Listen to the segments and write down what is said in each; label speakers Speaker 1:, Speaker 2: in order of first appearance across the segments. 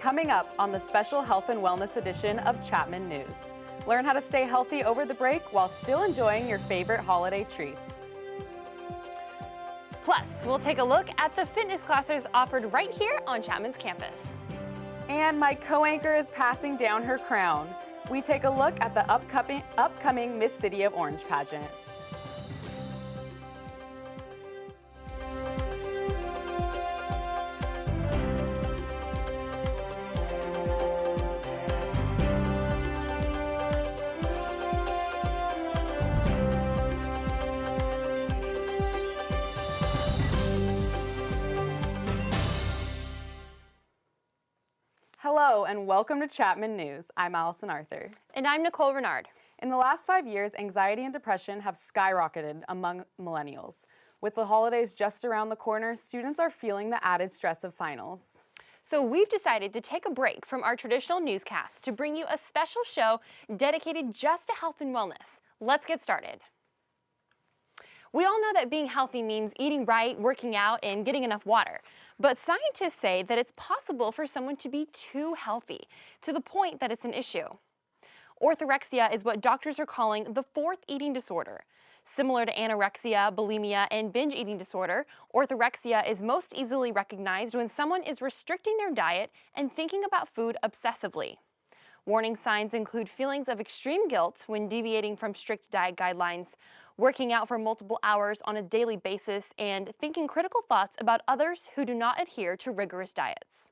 Speaker 1: coming up on the special health and wellness edition of Chapman News. Learn how to stay healthy over the break while still enjoying your favorite holiday treats.
Speaker 2: Plus, we'll take a look at the fitness classes offered right here on Chapman's campus.
Speaker 1: And my co-anchor is passing down her crown. We take a look at the upcoming Miss City of Orange pageant. Hello and welcome to Chapman News. I'm Allison Arthur.
Speaker 2: And I'm Nicole Renard.
Speaker 1: In the last 5 years, anxiety and depression have skyrocketed among millennials. With the holidays just around the corner, students are feeling the added stress of finals.
Speaker 2: So we've decided to take a break from our traditional newscast to bring you a special show dedicated just to health and wellness. Let's get started. We all know that being healthy means eating right, working out, and getting enough water. But scientists say that it's possible for someone to be too healthy, to the point that it's an issue. Orthorexia is what doctors are calling the fourth eating disorder. Similar to anorexia, bulimia, and binge eating disorder, orthorexia is most easily recognized when someone is restricting their diet and thinking about food obsessively. Warning signs include feelings of extreme guilt when deviating from strict diet guidelines, working out for multiple hours on a daily basis, and thinking critical thoughts about others who do not adhere to rigorous diets.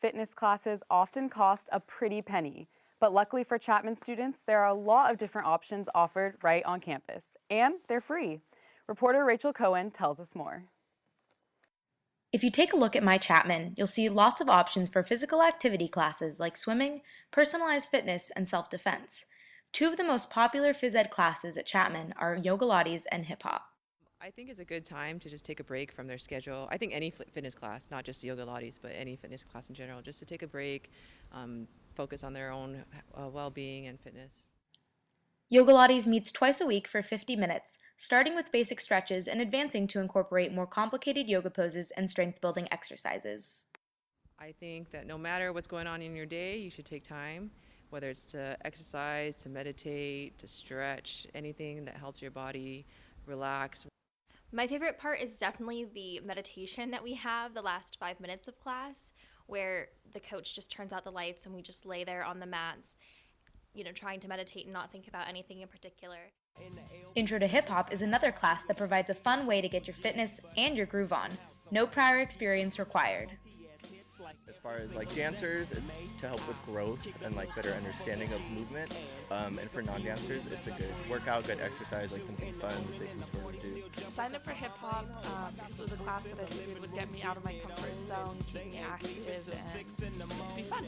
Speaker 1: Fitness classes often cost a pretty penny, but luckily for Chapman students, there are a lot of different options offered right on campus, and they're free. Reporter Rachel Cohen tells us more.
Speaker 3: If you take a look at My Chapman, you'll see lots of options for physical activity classes like swimming, personalized fitness, and self-defense. Two of the most popular phys ed classes at Chapman are yoga Pilates and hip hop.
Speaker 4: I think it's a good time to just take a break from their schedule. I think any fitness class, not just yoga Pilates, but any fitness class in general, just to take a break, focus on their own well-being and fitness.
Speaker 3: Yoga Pilates meets twice a week for 50 minutes, starting with basic stretches and advancing to incorporate more complicated yoga poses and strength-building exercises.
Speaker 4: I think that no matter what's going on in your day, you should take time, whether it's to exercise, to meditate, to stretch, anything that helps your body relax.
Speaker 5: My favorite part is definitely the meditation that we have the last 5 minutes of class, where the coach just turns out the lights and we just lay there on the mats, trying to meditate and not think about anything in particular.
Speaker 3: Intro to Hip Hop is another class that provides a fun way to get your fitness and your groove on. No prior experience required.
Speaker 6: As far as dancers, it's to help with growth and better understanding of movement. And for non-dancers, it's a good workout, good exercise, something fun that they can sort of do.
Speaker 7: Signed up for hip hop. This was a class that I figured would get me out of my comfort zone, keep me active, and be fun.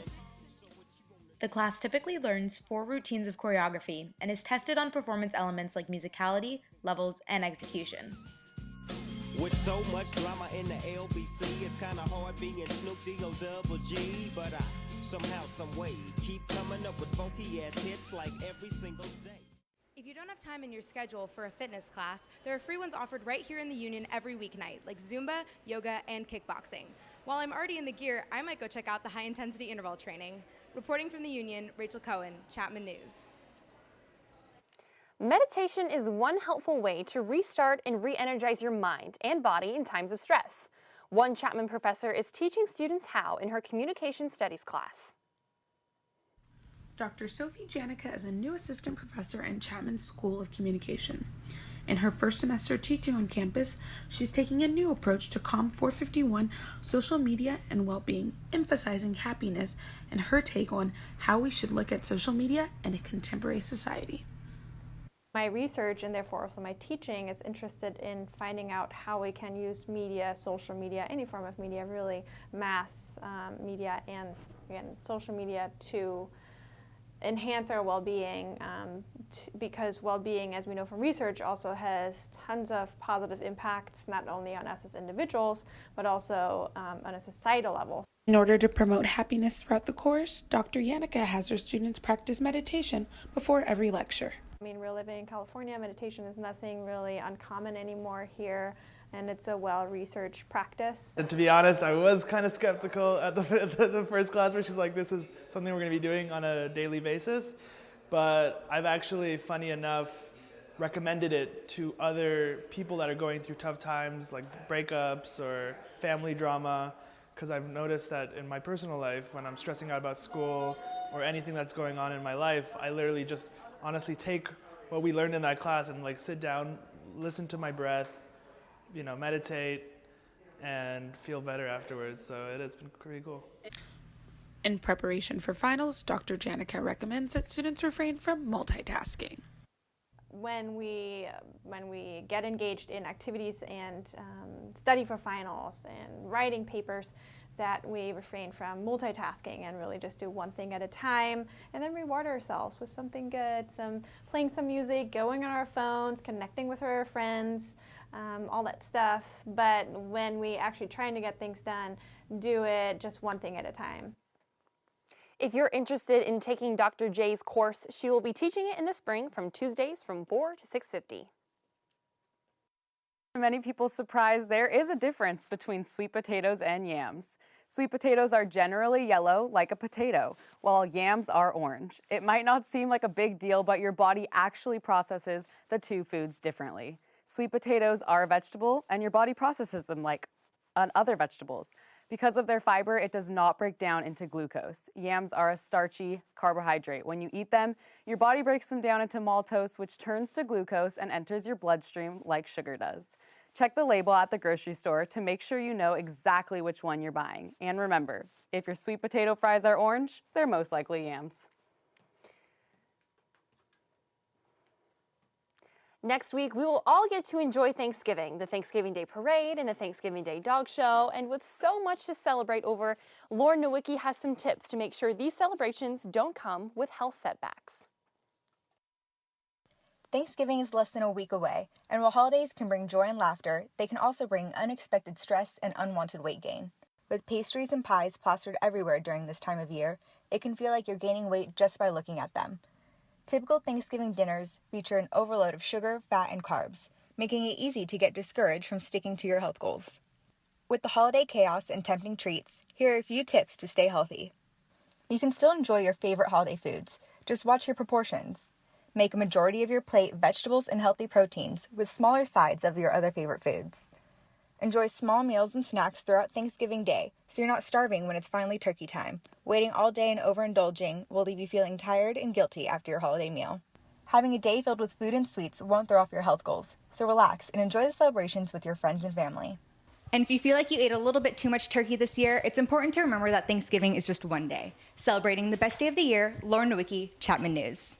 Speaker 3: The class typically learns 4 routines of choreography and is tested on performance elements like musicality, levels, and execution.
Speaker 8: With so much drama in the LBC, it's kinda hard being Snoop D-O-double-G, but I somehow, some way, keep coming up with funky ass hits like every single day.
Speaker 9: If you don't have time in your schedule for a fitness class, there are free ones offered right here in the Union every weeknight, like Zumba, yoga, and kickboxing. While I'm already in the gear, I might go check out the high-intensity interval training. Reporting from the Union, Rachel Cohen, Chapman News.
Speaker 2: Meditation is one helpful way to restart and re-energize your mind and body in times of stress. One Chapman professor is teaching students how in her communication studies class.
Speaker 10: Dr. Sophie Janica is a new assistant professor in Chapman's School of Communication. In her first semester teaching on campus, she's taking a new approach to COM 451, social media and well-being, emphasizing happiness and her take on how we should look at social media in a contemporary society.
Speaker 11: My research, and therefore also my teaching, is interested in finding out how we can use media, social media, any form of media, really mass media and, again, social media to enhance our well-being, because well-being, as we know from research, also has tons of positive impacts, not only on us as individuals, but also on a societal level.
Speaker 10: In order to promote happiness throughout the course, Dr. Janica has her students practice meditation before every lecture.
Speaker 11: I mean, we're living in California. Meditation is nothing really uncommon anymore here, and it's a well-researched practice.
Speaker 12: And to be honest, I was kind of skeptical at the first class where she's like, this is something we're going to be doing on a daily basis. But I've actually, funny enough, recommended it to other people that are going through tough times, like breakups or family drama, because I've noticed that in my personal life, when I'm stressing out about school or anything that's going on in my life, I literally just honestly take what we learned in that class and like sit down, listen to my breath, you know, meditate, and feel better afterwards. So it has been pretty cool.
Speaker 10: In preparation for finals, Dr. Janica recommends that students refrain from multitasking.
Speaker 11: When we get engaged in activities and study for finals and writing papers, that we refrain from multitasking and really just do one thing at a time, and then reward ourselves with something good, playing some music, going on our phones, connecting with our friends, all that stuff. But when we actually trying to get things done, do it just one thing at a time.
Speaker 2: If you're interested in taking Dr. J's course, she will be teaching it in the spring from Tuesdays from 4 to 6:50.
Speaker 1: Many people's surprise, there is a difference between sweet potatoes and yams. Sweet potatoes are generally yellow, like a potato, while yams are orange. It might not seem like a big deal, but your body actually processes the two foods differently. Sweet potatoes are a vegetable, and your body processes them like other vegetables. Because of their fiber, it does not break down into glucose. Yams are a starchy carbohydrate. When you eat them, your body breaks them down into maltose, which turns to glucose and enters your bloodstream like sugar does. Check the label at the grocery store to make sure you know exactly which one you're buying. And remember, if your sweet potato fries are orange, they're most likely yams.
Speaker 2: Next week, we will all get to enjoy Thanksgiving, the Thanksgiving Day Parade and the Thanksgiving Day Dog Show. And with so much to celebrate over, Lauren Nowicki has some tips to make sure these celebrations don't come with health setbacks.
Speaker 13: Thanksgiving is less than a week away, and while holidays can bring joy and laughter, they can also bring unexpected stress and unwanted weight gain. With pastries and pies plastered everywhere during this time of year, it can feel like you're gaining weight just by looking at them. Typical Thanksgiving dinners feature an overload of sugar, fat, and carbs, making it easy to get discouraged from sticking to your health goals. With the holiday chaos and tempting treats, here are a few tips to stay healthy. You can still enjoy your favorite holiday foods, just watch your proportions. Make a majority of your plate vegetables and healthy proteins, with smaller sides of your other favorite foods. Enjoy small meals and snacks throughout Thanksgiving Day, so you're not starving when it's finally turkey time. Waiting all day and overindulging will leave you feeling tired and guilty after your holiday meal. Having a day filled with food and sweets won't throw off your health goals, so relax and enjoy the celebrations with your friends and family.
Speaker 14: And if you feel like you ate a little bit too much turkey this year, it's important to remember that Thanksgiving is just one day. Celebrating the best day of the year, Lauren Nowicki, Chapman News.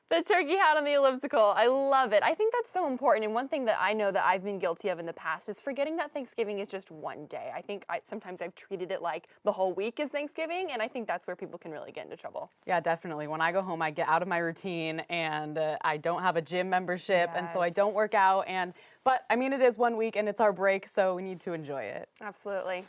Speaker 2: The turkey hat on the elliptical. I love it. I think that's so important. And one thing that I know that I've been guilty of in the past is forgetting that Thanksgiving is just one day. I think sometimes I've treated it like the whole week is Thanksgiving, and I think that's where people can really get into trouble.
Speaker 1: Yeah, definitely. When I go home, I get out of my routine, and I don't have a gym membership, and so I don't work out. But I mean, it is 1 week, and it's our break, so we need to enjoy it.
Speaker 2: Absolutely.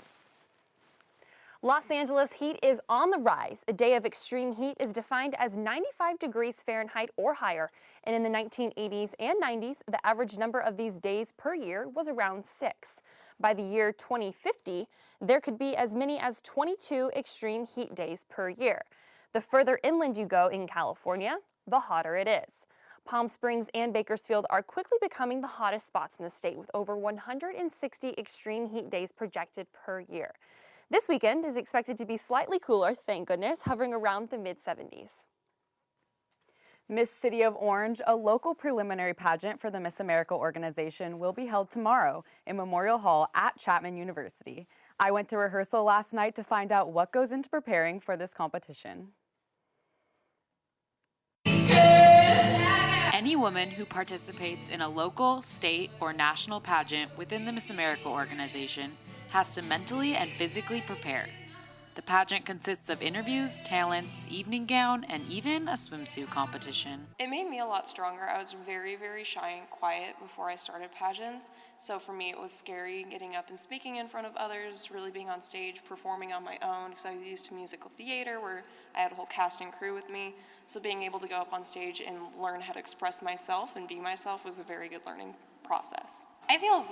Speaker 2: Los Angeles heat is on the rise. A day of extreme heat is defined as 95 degrees Fahrenheit or higher. And in the 1980s and 90s, the average number of these days per year was around 6. By the year 2050, there could be as many as 22 extreme heat days per year. The further inland you go in California, the hotter it is. Palm Springs and Bakersfield are quickly becoming the hottest spots in the state, with over 160 extreme heat days projected per year. This weekend is expected to be slightly cooler, thank goodness, hovering around the mid-70s.
Speaker 1: Miss City of Orange, a local preliminary pageant for the Miss America organization, will be held tomorrow in Memorial Hall at Chapman University. I went to rehearsal last night to find out what goes into preparing for this competition.
Speaker 15: Any woman who participates in a local, state, or national pageant within the Miss America organization has to mentally and physically prepare. The pageant consists of interviews, talents, evening gown, and even a swimsuit competition.
Speaker 16: It made me a lot stronger. I was very, very shy and quiet before I started pageants. So for me, it was scary getting up and speaking in front of others, really being on stage, performing on my own, because I was used to musical theater where I had a whole cast and crew with me. So being able to go up on stage and learn how to express myself and be myself was a very good learning process.
Speaker 17: I feel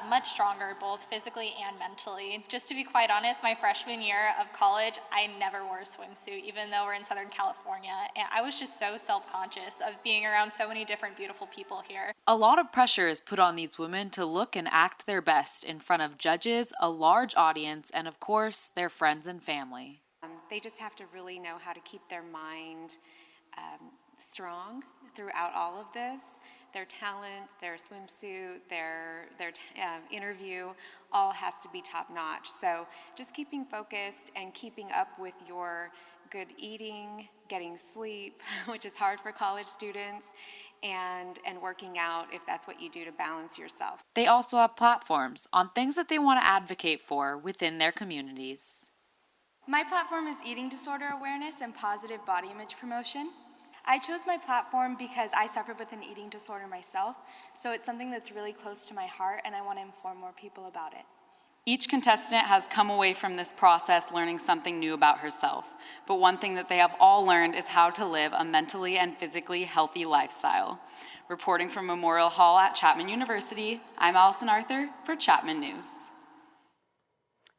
Speaker 17: much stronger both physically and mentally. Just to be quite honest, my freshman year of college, I never wore a swimsuit, even though we're in Southern California. And I was just so self-conscious of being around so many different beautiful people here.
Speaker 15: A lot of pressure is put on these women to look and act their best in front of judges, a large audience, and of course, their friends and family.
Speaker 18: They just have to really know how to keep their mind strong throughout all of this. Their talent, their swimsuit, their interview, all has to be top notch. So just keeping focused and keeping up with your good eating, getting sleep, which is hard for college students, and working out if that's what you do to balance yourself.
Speaker 15: They also have platforms on things that they want to advocate for within their communities.
Speaker 19: My platform is eating disorder awareness and positive body image promotion. I chose my platform because I suffered with an eating disorder myself, so it's something that's really close to my heart and I want to inform more people about it.
Speaker 15: Each contestant has come away from this process learning something new about herself, but one thing that they have all learned is how to live a mentally and physically healthy lifestyle. Reporting from Memorial Hall at Chapman University, I'm Allison Arthur for Chapman News.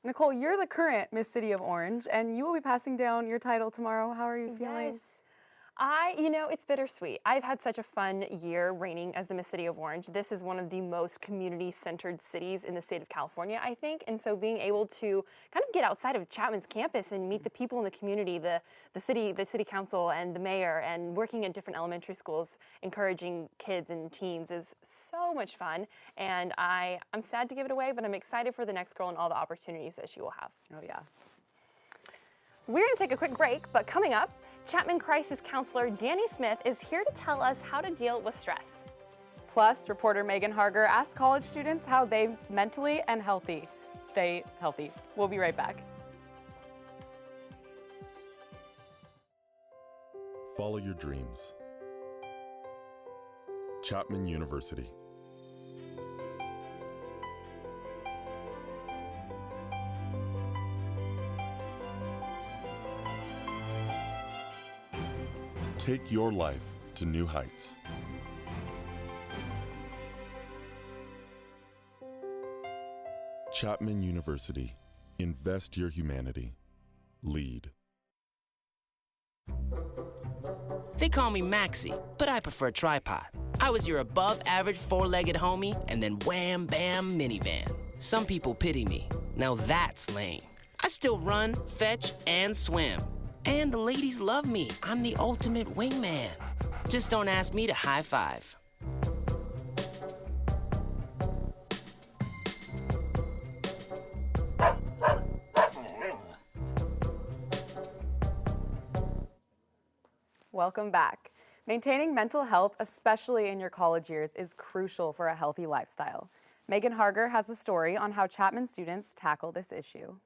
Speaker 1: Nicole, you're the current Miss City of Orange, and you will be passing down your title tomorrow. How are you feeling?
Speaker 2: Yes. It's bittersweet. I've had such a fun year reigning as the Miss City of Orange. This is one of the most community-centered cities in the state of California, I think, and so being able to kind of get outside of Chapman's campus and meet the people in the community, the city council and the mayor, and working in different elementary schools, encouraging kids and teens is so much fun, and I'm sad to give it away, but I'm excited for the next girl and all the opportunities that she will have.
Speaker 1: Oh yeah.
Speaker 2: We're going to take a quick break, but coming up, Chapman Crisis Counselor Danny Smith is here to tell us how to deal with stress.
Speaker 1: Plus, reporter Megan Harger asked college students how they mentally and stay healthy. We'll be right back.
Speaker 20: Follow your dreams. Chapman University. Take your life to new heights. Chapman University. Invest your humanity. Lead.
Speaker 21: They call me Maxie, but I prefer tripod. I was your above-average four-legged homie, and then wham, bam, minivan. Some people pity me. Now that's lame. I still run, fetch, and swim. And the ladies love me. I'm the ultimate wingman. Just don't ask me to high five.
Speaker 1: Welcome back. Maintaining mental health, especially in your college years, is crucial for a healthy lifestyle. Megan Harger has a story on how Chapman students tackle this issue.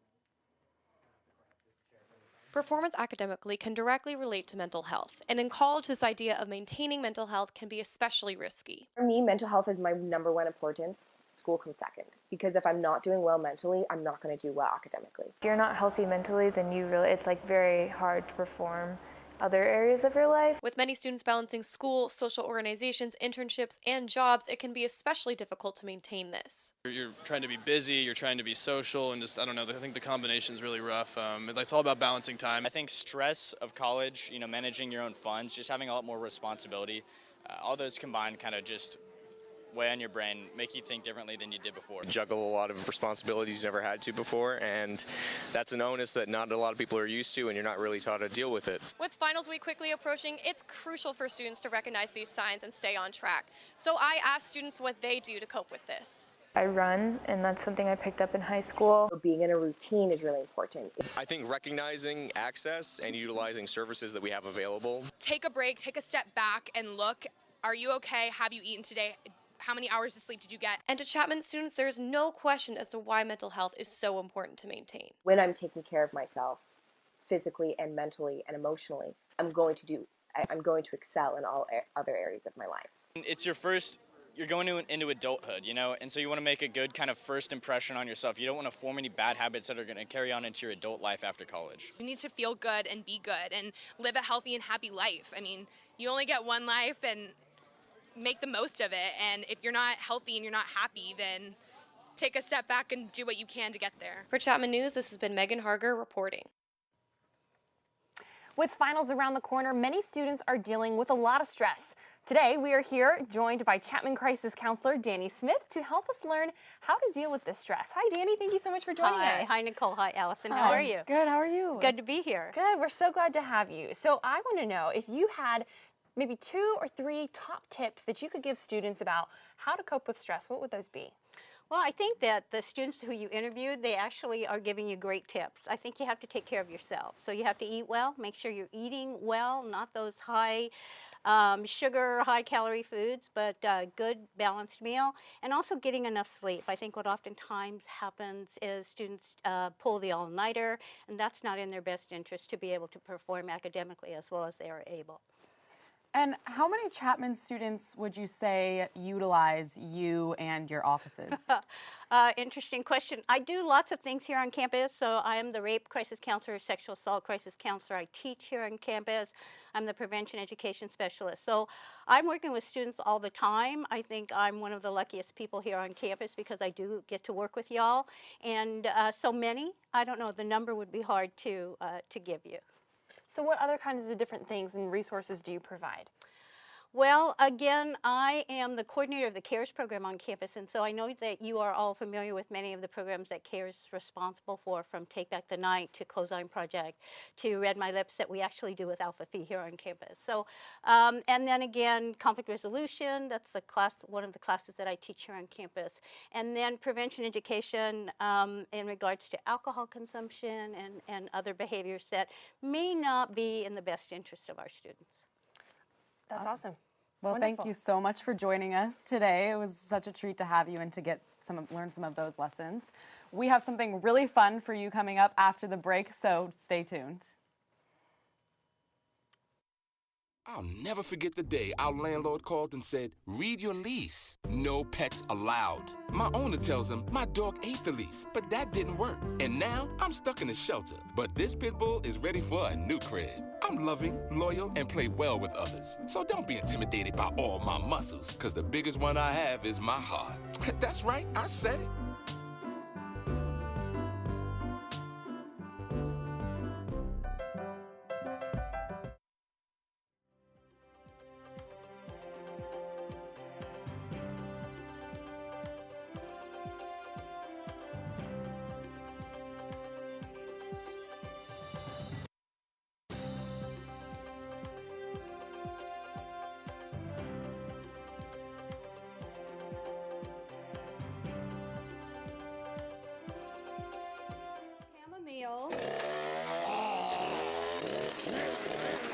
Speaker 22: Performance academically can directly relate to mental health, and in college, this idea of maintaining mental health can be especially risky.
Speaker 23: For me, mental health is my number one importance. School comes second, because if I'm not doing well mentally, I'm not going to do well academically.
Speaker 24: If you're not healthy mentally, then it's very hard to perform other areas of your life.
Speaker 22: With many students balancing school, social organizations, internships, and jobs, it can be especially difficult to maintain this.
Speaker 25: You're trying to be busy, you're trying to be social, and I think the combination is really rough. It's all about balancing time.
Speaker 26: I think stress of college, managing your own funds, just having a lot more responsibility, all those combined kind of just weigh on your brain, make you think differently than you did before.
Speaker 6: Juggle a lot of responsibilities you never had to before, and that's an onus that not a lot of people are used to, and you're not really taught to deal with it.
Speaker 22: With finals week quickly approaching, it's crucial for students to recognize these signs and stay on track. So I asked students what they do to cope with this.
Speaker 24: I run, and that's something I picked up in high school.
Speaker 23: Being in a routine is really important.
Speaker 6: I think recognizing access and utilizing services that we have available.
Speaker 27: Take a break, take a step back and look. Are you okay? Have you eaten today?
Speaker 22: how many hours of sleep did you get? And to Chapman students, there's no question as to why mental health is so important to maintain.
Speaker 23: When I'm taking care of myself physically and mentally and emotionally, I'm going to excel in all other areas of my life.
Speaker 26: It's you're going into adulthood, you know, and so you want to make a good kind of first impression on yourself. You don't want to form any bad habits that are going to carry on into your adult life after college.
Speaker 22: You need to feel good and be good and live a healthy and happy life. I mean, you only get one life, and make the most of it. And if you're not healthy and you're not happy, then take a step back and do what you can to get there. For Chapman News, this has been Megan Harger reporting.
Speaker 2: With finals around the corner, many students are dealing with a lot of stress. Today, we are here joined by Chapman Crisis Counselor Danny Smith to help us learn how to deal with this stress. Hi, Danny. Thank you so much for joining us.
Speaker 3: Hi, Nicole. Hi, Allison.
Speaker 2: Hi.
Speaker 3: How are you?
Speaker 2: Good. How are you?
Speaker 3: Good to be here.
Speaker 2: Good. We're so glad to have you. So I want to know if you had maybe 2 or 3 top tips that you could give students about how to cope with stress. What would those be?
Speaker 3: Well, I think that the students who you interviewed, they actually are giving you great tips. I think you have to take care of yourself. So you have to eat well, make sure you're eating well, not those high sugar, high calorie foods, but good balanced meal, and also getting enough sleep. I think what oftentimes happens is students pull the all-nighter, and that's not in their best interest to be able to perform academically as well as they are able.
Speaker 1: And how many Chapman students would you say utilize you and your offices?
Speaker 3: Interesting question. I do lots of things here on campus. So I am the rape crisis counselor, sexual assault crisis counselor. I teach here on campus. I'm the prevention education specialist. So I'm working with students all the time. I think I'm one of the luckiest people here on campus because I do get to work with y'all. And so many, I don't know, the number would be hard to give you.
Speaker 2: So what other kinds of different things and resources do you provide?
Speaker 3: Well, again, I am the coordinator of the CARES program on campus, and so I know that you are all familiar with many of the programs that CARES is responsible for, from Take Back the Night to Clothesline Project to Read My Lips that we actually do with Alpha Phi here on campus. So, and then again, conflict resolution, that's the class, one of the classes that I teach here on campus. And then prevention education in regards to alcohol consumption and other behaviors that may not be in the best interest of our students.
Speaker 2: That's awesome.
Speaker 1: Well,
Speaker 2: Wonderful.
Speaker 1: Thank you so much for joining us today. It was such a treat to have you and to learn some of those lessons. We have something really fun for you coming up after the break, so stay tuned.
Speaker 4: I'll never forget the day our landlord called and said, "Read your lease. No pets allowed." My owner tells him my dog ate the lease, but that didn't work. And now I'm stuck in a shelter. But this pit bull is ready for a new crib. I'm loving, loyal, and play well with others. So don't be intimidated by all my muscles, because the biggest one I have is my heart. That's right, I said it.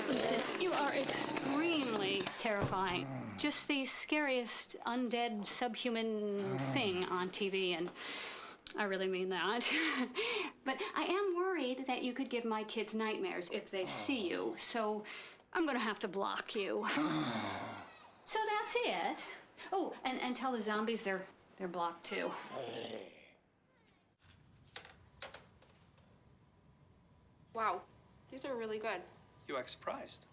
Speaker 5: Listen, you are extremely terrifying. Just the scariest undead subhuman thing on TV, and I really mean that. But I am worried that you could give my kids nightmares if they see you, so I'm gonna have to block you. So that's it. Oh, and tell the zombies they're blocked too.
Speaker 22: Wow, these are really good.
Speaker 7: You act surprised.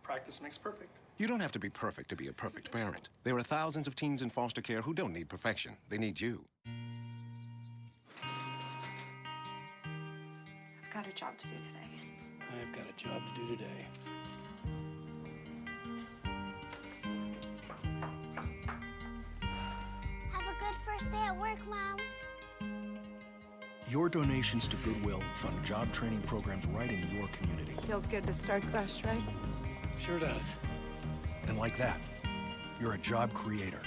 Speaker 7: Practice makes perfect.
Speaker 8: You don't have to be perfect to be a perfect parent. There are thousands of teens in foster care who don't need perfection. They need you.
Speaker 9: I've got a job to do today.
Speaker 7: I've got a job to do today.
Speaker 27: Have a good first day at work, Mom.
Speaker 28: Your donations to Goodwill fund job training programs right in your community.
Speaker 9: Feels good to start fresh, right?
Speaker 7: Sure does.
Speaker 28: And like that, you're a job creator.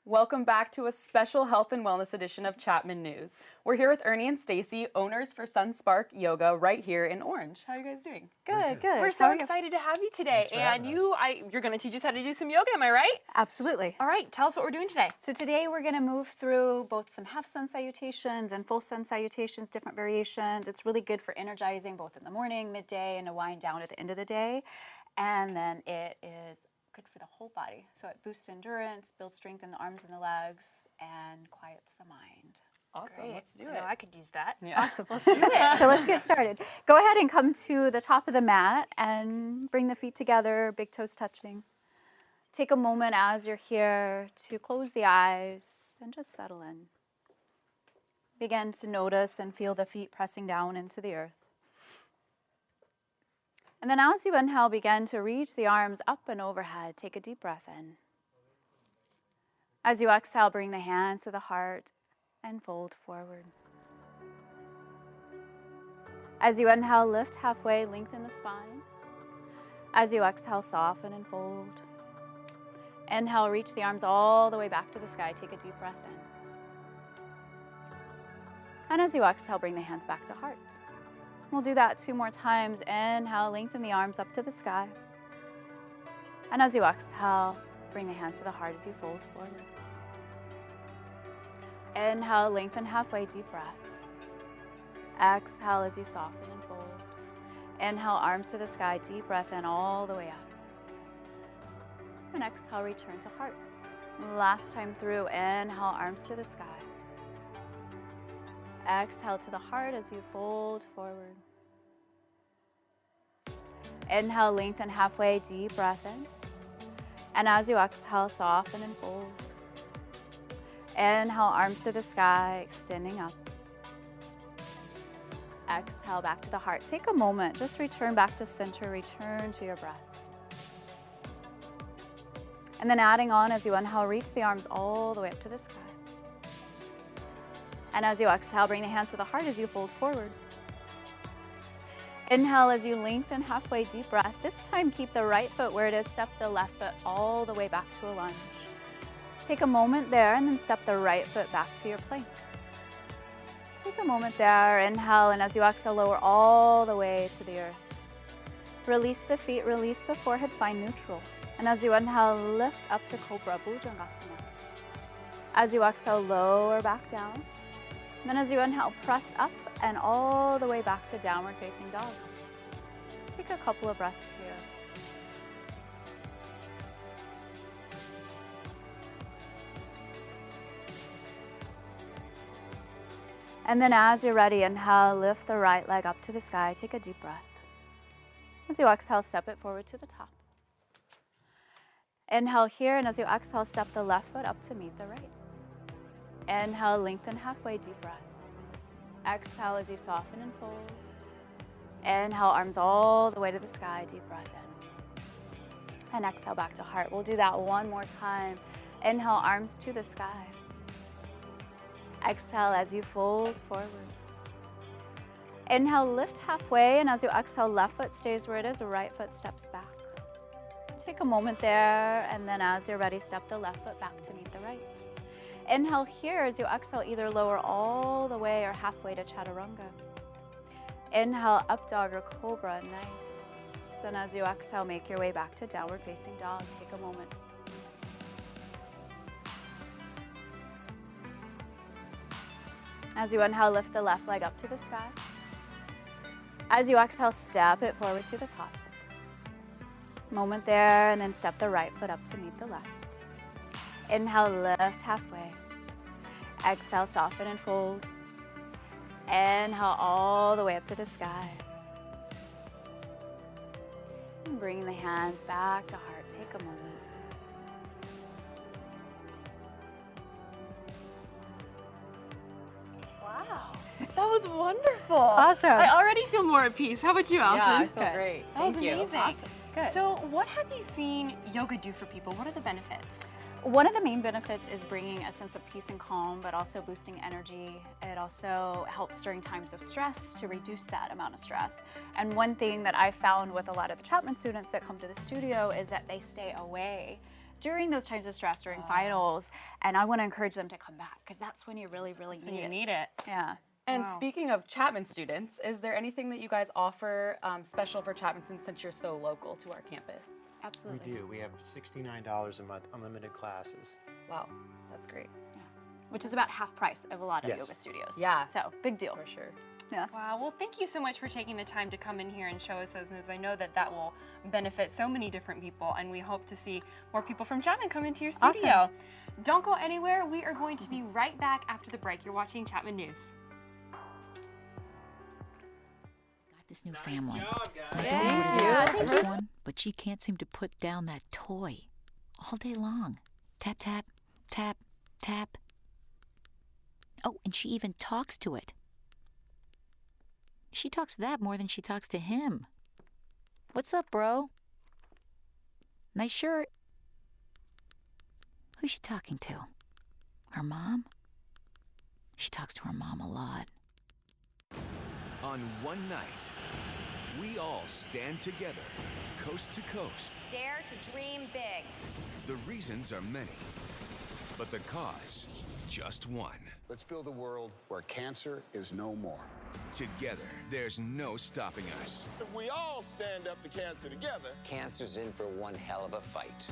Speaker 1: Welcome back to a special health and wellness edition of Chapman News. We're here with Ernie and Stacy, owners for Sunspark Yoga, right here in Orange. How are you guys doing?
Speaker 2: Good. We're so excited to have you today. And you're going to teach us how to do some yoga, am I right?
Speaker 9: Absolutely.
Speaker 2: All right, tell us what we're doing today.
Speaker 9: So today we're going to move through both some half sun salutations and full sun salutations, different variations. It's really good for energizing both in the morning, midday, and to wind down at the end of the day. And then it is good for the whole body. So it boosts endurance, builds strength in the arms and the legs, and quiets the mind.
Speaker 1: Awesome.
Speaker 2: Great.
Speaker 1: Let's do
Speaker 2: I
Speaker 1: it.
Speaker 2: know I could use that.
Speaker 1: Yeah.
Speaker 9: Awesome. Let's do it. So let's get started. Go ahead and come to the top of the mat and bring the feet together, big toes touching. Take a moment as you're here to close the eyes and just settle in. Begin to notice and feel the feet pressing down into the earth. And then as you inhale, begin to reach the arms up and overhead. Take a deep breath in. As you exhale, bring the hands to the heart and fold forward. As you inhale, lift halfway, lengthen the spine. As you exhale, soften and fold. Inhale, reach the arms all the way back to the sky. Take a deep breath in. And as you exhale, bring the hands back to heart. We'll do that 2 more times. Inhale, lengthen the arms up to the sky. And as you exhale, bring the hands to the heart as you fold forward. Inhale, lengthen halfway, deep breath. Exhale as you soften and fold. Inhale, arms to the sky, deep breath in all the way up. And exhale, return to heart. Last time through, inhale, arms to the sky. Exhale to the heart as you fold forward. Inhale, lengthen halfway, deep breath in. And as you exhale, soften and fold. Inhale, arms to the sky, extending up. Exhale, back to the heart. Take a moment, just return back to center, return to your breath. And then adding on as you inhale, reach the arms all the way up to the sky. And as you exhale, bring the hands to the heart as you fold forward. Inhale as you lengthen halfway, deep breath. This time, keep the right foot where it is. Step the left foot all the way back to a lunge. Take a moment there and then step the right foot back to your plank. Take a moment there, inhale, and as you exhale, lower all the way to the earth. Release the feet, release the forehead, find neutral. And as you inhale, lift up to Cobra, Bhujangasana. As you exhale, lower back down. Then as you inhale, press up and all the way back to downward facing dog. Take a couple of breaths here. And then as you're ready, inhale, lift the right leg up to the sky. Take a deep breath. As you exhale, step it forward to the top. Inhale here, and as you exhale, step the left foot up to meet the right. Inhale, lengthen halfway, deep breath. Exhale as you soften and fold. Inhale, arms all the way to the sky, deep breath in. And exhale back to heart. We'll do that 1 more time. Inhale, arms to the sky. Exhale as you fold forward. Inhale, lift halfway, and as you exhale, left foot stays where it is, right foot steps back. Take a moment there, and then as you're ready, step the left foot back to meet the right. Inhale here as you exhale, either lower all the way or halfway to Chaturanga. Inhale, up dog or cobra, nice. And as you exhale, make your way back to downward facing dog. Take a moment. As you inhale, lift the left leg up to the sky. As you exhale, step it forward to the top. Moment there, and then step the right foot up to meet the left. Inhale, lift halfway. Exhale, soften and fold. Inhale all the way up to the sky. And bring the hands back to heart. Take a moment.
Speaker 2: Wow, that was wonderful.
Speaker 9: Awesome.
Speaker 2: I already feel more at peace. How about you, Allison?
Speaker 1: Yeah, I feel great.
Speaker 2: That was
Speaker 1: Thank you.
Speaker 2: amazing.
Speaker 1: Awesome. Good.
Speaker 2: So what have you seen yoga do for people? What are the benefits?
Speaker 9: One of the main benefits is bringing a sense of peace and calm, but also boosting energy. It also helps during times of stress to reduce that amount of stress. And one thing that I found with a lot of the Chapman students that come to the studio is that they stay away during those times of stress, during finals, and I want to encourage them to come back because that's when you really need it. Yeah.
Speaker 1: And speaking of Chapman students, is there anything that you guys offer special for Chapman students since you're so local to our campus?
Speaker 9: Absolutely.
Speaker 10: We do. We have $69 a month, unlimited classes.
Speaker 1: Wow, that's great.
Speaker 9: Yeah. Which is about half price of a lot of
Speaker 10: Yes.
Speaker 9: yoga studios.
Speaker 1: Yeah.
Speaker 9: So, big deal.
Speaker 1: For sure.
Speaker 9: Yeah.
Speaker 2: Wow, well, thank you so much for taking the time to come in here and show us those moves. I know that that will benefit so many different people, and we hope to see more people from Chapman come into your studio.
Speaker 9: Awesome.
Speaker 2: Don't go anywhere. We are going to be right back after the break. You're watching Chapman News.
Speaker 11: This new family.
Speaker 2: job,
Speaker 11: And I
Speaker 2: guys.
Speaker 11: don't know what it is
Speaker 2: Yeah,
Speaker 11: about
Speaker 2: thank
Speaker 11: this
Speaker 2: you.
Speaker 11: one, but she can't seem to put down that toy all day long. Tap, tap, tap, tap. Oh, and she even talks to it. She talks to that more than she talks to him. What's up, bro? Nice shirt. Who's she talking to? Her mom? She talks to her mom a lot.
Speaker 12: On one night, we all stand together, coast to coast.
Speaker 13: Dare to dream big.
Speaker 12: The reasons are many, but the cause, just one.
Speaker 14: Let's build a world where cancer is no more.
Speaker 12: Together, there's no stopping us.
Speaker 16: If we all stand up to cancer together,
Speaker 17: Cancer's in for one hell of a fight.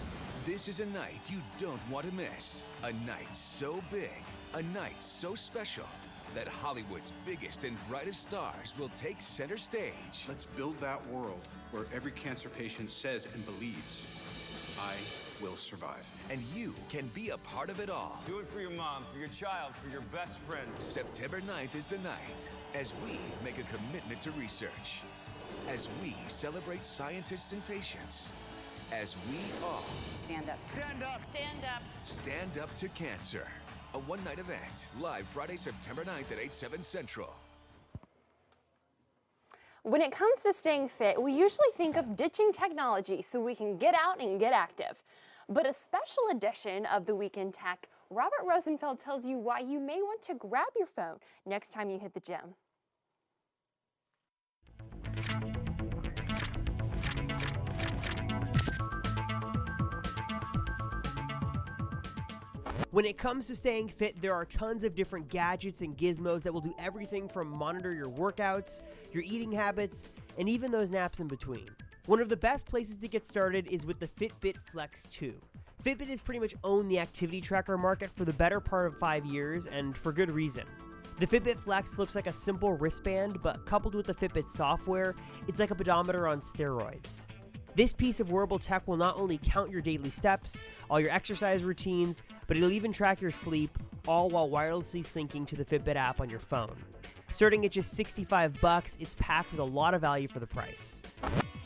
Speaker 12: This is a night you don't want to miss. A night so big, a night so special, that Hollywood's biggest and brightest stars will take center stage.
Speaker 28: Let's build that world where every cancer patient says and believes, I will survive.
Speaker 12: And you can be a part of it all.
Speaker 16: do it for your mom, for your child, for your best friend.
Speaker 12: September 9th is the night, as we make a commitment to research, as we celebrate scientists and patients, as we all
Speaker 13: Stand up.
Speaker 16: Stand up.
Speaker 13: Stand up.
Speaker 12: stand up to cancer. A one-night event, live Friday, September 9th at 8/7 Central.
Speaker 2: When it comes to staying fit, we usually think of ditching technology so we can get out and get active. But a special edition of the Week in Tech, Robert Rosenfeld tells you why you may want to grab your phone next time you hit the gym.
Speaker 18: When it comes to staying fit, there are tons of different gadgets and gizmos that will do everything from monitor your workouts, your eating habits, and even those naps in between. One of the best places to get started is with the Fitbit Flex 2. Fitbit has pretty much owned the activity tracker market for the better part of 5 years, and for good reason. The Fitbit Flex looks like a simple wristband, but coupled with the Fitbit software, it's like a pedometer on steroids. This piece of wearable tech will not only count your daily steps, all your exercise routines, but it'll even track your sleep, all while wirelessly syncing to the Fitbit app on your phone. Starting at just $65, it's packed with a lot of value for the price.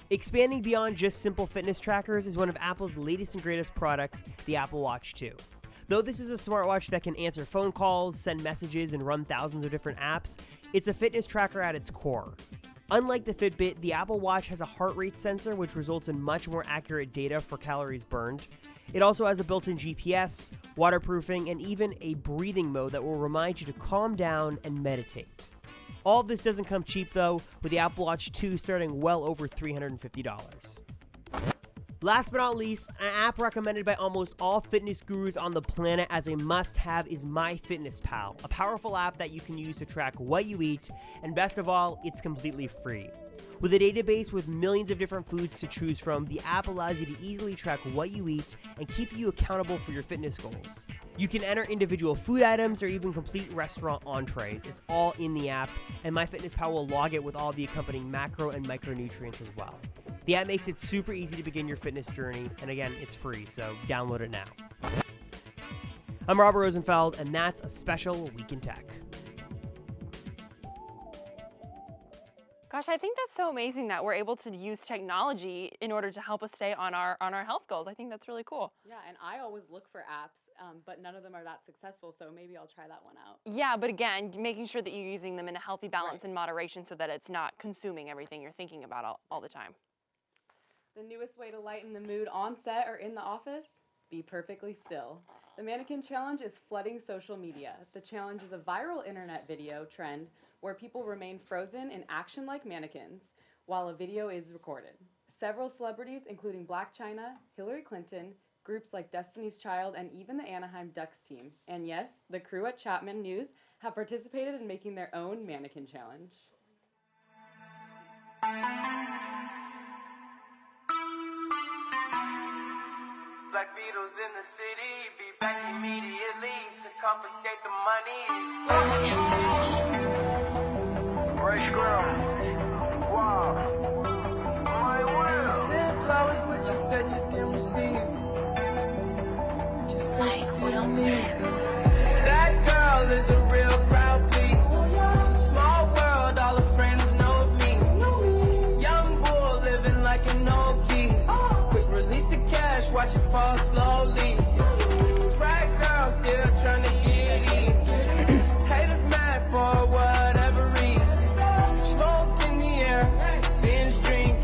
Speaker 18: Expanding beyond just simple fitness trackers is one of Apple's latest and greatest products, the Apple Watch 2. Though this is a smartwatch that can answer phone calls, send messages, and run thousands of different apps, it's a fitness tracker at its core. Unlike the Fitbit, the Apple Watch has a heart rate sensor which results in much more accurate data for calories burned. It also has a built-in GPS, waterproofing, and even a breathing mode that will remind you to calm down and meditate. All of this doesn't come cheap though, with the Apple Watch 2 starting well over $350. Last but not least, an app recommended by almost all fitness gurus on the planet as a must-have is MyFitnessPal, a powerful app that you can use to track what you eat, and best of all, it's completely free. With a database with millions of different foods to choose from, the app allows you to easily track what you eat and keep you accountable for your fitness goals. You can enter individual food items or even complete restaurant entrees. It's all in the app, and MyFitnessPal will log it with all the accompanying macro and micronutrients as well. The app makes it super easy to begin your fitness journey, and again, it's free, so download it now. I'm Robert Rosenfeld, and that's a special Week in Tech.
Speaker 2: Gosh, I think that's so amazing that we're able to use technology in order to help us stay on our health goals. I think that's really cool.
Speaker 1: Yeah, and I always look for apps, but none of them are that successful, so maybe I'll try that one out.
Speaker 2: Yeah, but again, making sure that you're using them in a healthy balance and moderation so that it's not consuming everything you're thinking about all the time.
Speaker 1: The newest way to lighten the mood on set or in the office? Be perfectly still. The mannequin challenge is flooding social media. The challenge is a viral internet video trend where people remain frozen in action-like mannequins while a video is recorded. Several celebrities, including Blac Chyna, Hillary Clinton, groups like Destiny's Child, and even the Anaheim Ducks team, and yes, the crew at Chapman News, have participated in making their own mannequin challenge.
Speaker 6: Black Beatles in the city, be back immediately to confiscate the money. Fresh ground. Wow. My world. Sent flowers, but you said you didn't receive. You said you didn't need them. That girl is a real crowd, please. Small world, all her friends know of me. Young bull living like an old geese. Quick release the cash, watch it fall slowly. Frat girl still trying to get in. Haters mad for whatever reason. Smoke in the air, binge drinking.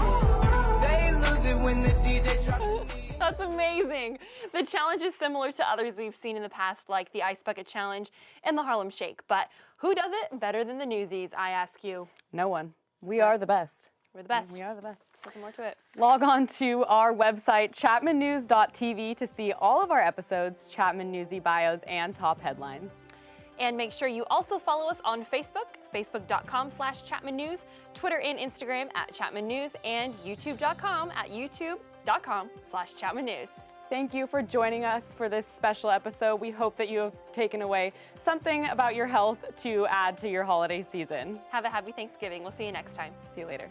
Speaker 6: They lose it when the DJ drops the beat.
Speaker 2: That's amazing. The challenge is similar to others we've seen in the past, like the Ice Bucket Challenge and the Harlem Shake. But who does it better than the Newsies, I ask you?
Speaker 1: No one. We are the best.
Speaker 2: We're the best.
Speaker 1: We are the best.
Speaker 2: Nothing more to it.
Speaker 1: Log on to our website, chapmannews.tv, to see all of our episodes, Chapman Newsy bios, and top headlines.
Speaker 2: And make sure you also follow us on Facebook, facebook.com/Chapman News, Twitter and Instagram @Chapman News, and youtube.com/Chapman News.
Speaker 1: Thank you for joining us for this special episode. We hope that you have taken away something about your health to add to your holiday season.
Speaker 2: Have a happy Thanksgiving. We'll see you next time.
Speaker 1: See you later.